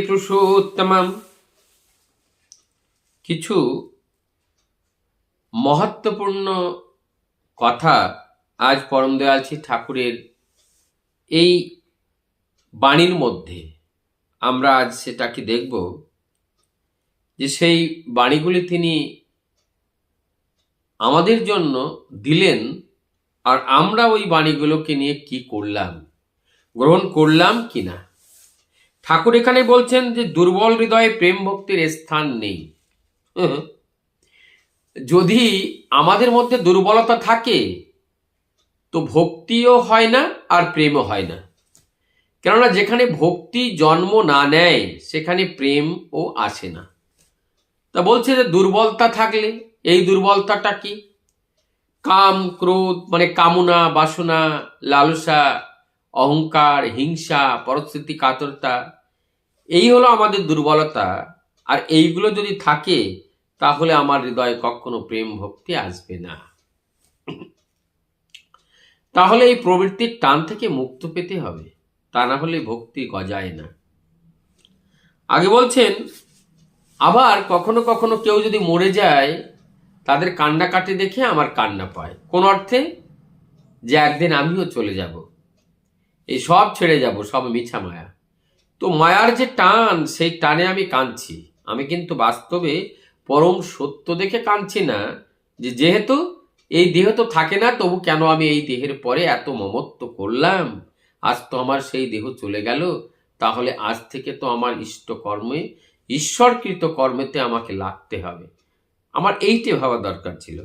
পুরুষোত্তমম। কিছু মহত্বপূর্ণ কথা আজ পরম দয়াল শ্রী ঠাকুরের এই বাণীর মধ্যে আমরা আজ সেটাকে দেখব, যে সেই বাণীগুলি তিনি আমাদের জন্য দিলেন, আর আমরা ওই বাণীগুলোকে নিয়ে কি করলাম, গ্রহণ করলাম কিনা। ঠাকুর এখানে বলছেন যে দুর্বল হৃদয়ে প্রেম ভক্তির স্থান নেই। যদি আমাদের মধ্যে দুর্বলতা থাকে তো ভক্তিও হয় না আর প্রেমও হয় না। কেননা যেখানে ভক্তি জন্ম না নেয় সেখানে প্রেমও আসে না। তা বলছে যে দুর্বলতা থাকলে, এই দুর্বলতাটা কি? কাম, ক্রোধ মানে কামনা, বাসনা, লালসা, অহংকার, হিংসা, পরস্মৃতি, কাতরতা, এই হলো আমাদের দুর্বলতা। আর এইগুলো যদি থাকে তাহলে আমার হৃদয়ে কখনো প্রেম ভক্তি আসবে না। তাহলে এই প্রবৃত্তির টান থেকে মুক্ত পেতে হবে, তা না হলে ভক্তি গজায় না। আগে বলছেন, আবার কখনো কখনো কেউ যদি মরে যায় তাদের কান্নাকাটি দেখে আমার কান্না পায়। কোন অর্থে? যে একদিন আমিও চলে যাব, এই সব ছেড়ে যাব, সব মিছা মায়া। তো মায়ার যে টান, সেই টানে আমি কাঁদছি। আমি কিন্তু বাস্তবে পরম সত্য দেখে কাঁদছি না, যে যেহেতু এই দেহ তো থাকে না, তবু কেন আমি এই দেহের পরে এত মমত্ব করলাম। আজ তো আমার সেই দেহ চলে গেল, তাহলে আজ থেকে তো আমার ইষ্ট কর্মে, ঈশ্বরকৃত কর্মেতে আমাকে লাগতে হবে। আমার এইটে ভাবা দরকার ছিল,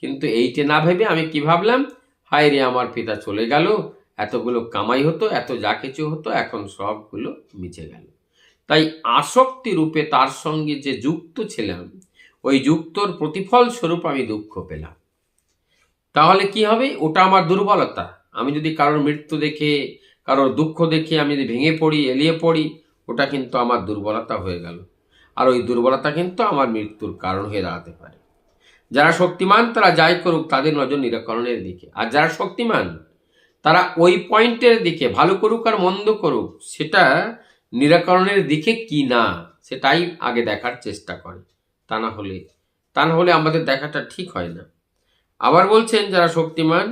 কিন্তু এইটে না ভেবে আমি কি ভাবলাম, হায় রে আমার পিতা চলে গেল, এতগুলো কামাই হতো, এত যা কিছু হতো, এখন সবগুলো মিছে গেল। তাই আসক্তি রূপে তার সঙ্গে যে যুক্ত ছিলাম, ওই যুক্তর প্রতিফল স্বরূপ আমি দুঃখ পেলাম। তাহলে কি হবে? ওটা আমার দুর্বলতা। আমি যদি কারোর মৃত্যু দেখে, কারোর দুঃখ দেখে আমি যদি ভেঙে পড়ি, এলিয়ে পড়ি, ওটা কিন্তু আমার দুর্বলতা হয়ে গেল। আর ওই দুর্বলতা কিন্তু আমার মৃত্যুর কারণ হয়ে দাঁড়াতে পারে। যারা শক্তিমান তারা যাই করুক, তাদের নজর নিরাকরণের দিকে। আর যারা শক্তিমান তারা ওই পয়েন্টের দিকে, ভালো করুক আর মন্দ করুক, সেটা নিরাকরণের দিকে কি না, সেটাই আগে দেখার চেষ্টা করে। তা না হলে আমাদের দেখাটা ঠিক হয় না। আবার বলছেন, যারা শক্তিমান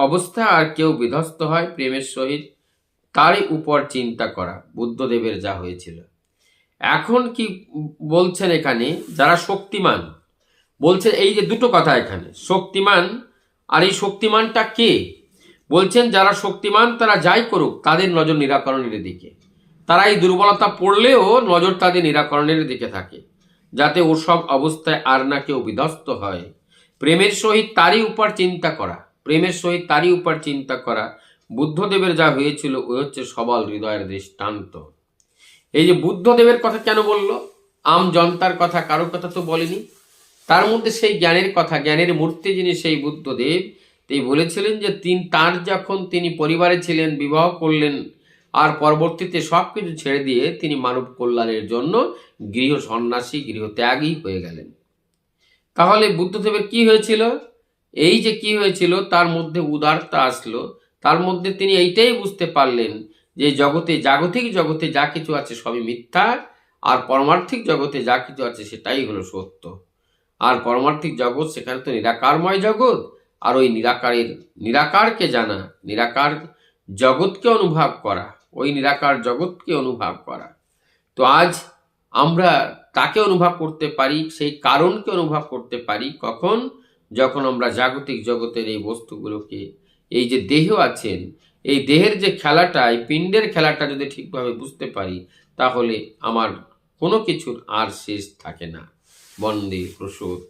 অবস্থা আর কেউ বিধ্বস্ত হয় প্রেমের সহিত, তারই উপর চিন্তা করা, বুদ্ধদেবের যা হয়েছিল। এখন কি বলছেন এখানে? যারা শক্তিমান বলছেন, এই যে দুটো কথা এখানে, শক্তিমান আর এই শক্তিমানটা কে? বলছেন যারা শক্তিমান তারা যাই করুক, তাদের নজর নিরাকরণের দিকে। তারা এই দুর্বলতা পড়লেও নজর তাদের নিরাকরণের দিকে থাকে, যাতে ওসব অবস্থায় আর না কেউ বিধ্বস্ত হয়। প্রেমের সহিত তারই উপর চিন্তা করা, প্রেমের সহিত তারই উপর চিন্তা করা। বুদ্ধদেবের যা হয়েছিল ওই হচ্ছে সবল হৃদয়ের দৃষ্টান্ত। এই যে বুদ্ধদেবের কথা কেন বলল? আম জনতার কথা, কারো কথা তো বলেনি। তার মধ্যে সেই জ্ঞানের কথা, জ্ঞানের মূর্তি যিনি সেই বুদ্ধদেব, তিনি বলেছিলেন যে তার যখন তিনি পরিবারে ছিলেন, বিবাহ করলেন, আর পরবর্তীতে সব কিছু ছেড়ে দিয়ে তিনি মানব কল্যাণের জন্য গৃহ সন্ন্যাসী, গৃহত্যাগী হয়ে গেলেন। তাহলে বুদ্ধদেবের কি হয়েছিল? এই যে কি হয়েছিল, তার মধ্যে উদারতা আসলো। তার মধ্যে তিনি এইটাই বুঝতে পারলেন যে জগতে, জাগতিক জগতে যা কিছু আছে সবই মিথ্যা, আর পরমার্থিক জগতে যা কিছু আছে সেটাই হলো সত্য। আর পরমার্থিক জগৎ, সেখানে তো নিরাকারময় জগৎ। আর ওই নিরাকারকে জানা, নিরাকার জগৎকে অনুভব করা, ওই নিরাকার জগৎকে অনুভব করা। তো আজ আমরা তাকে অনুভব করতে পারি, সেই কারণকে অনুভব করতে পারি কখন? যখন আমরা জাগতিক জগতের এই বস্তুগুলোকে, এই যে দেহ আছেন, এই দেহের যে খেলাটা, এই পিণ্ডের খেলাটা যদি ঠিকভাবে বুঝতে পারি, তাহলে আমার কোনো কিছুর আর শেষ থাকে না। বন্দে প্রসূত।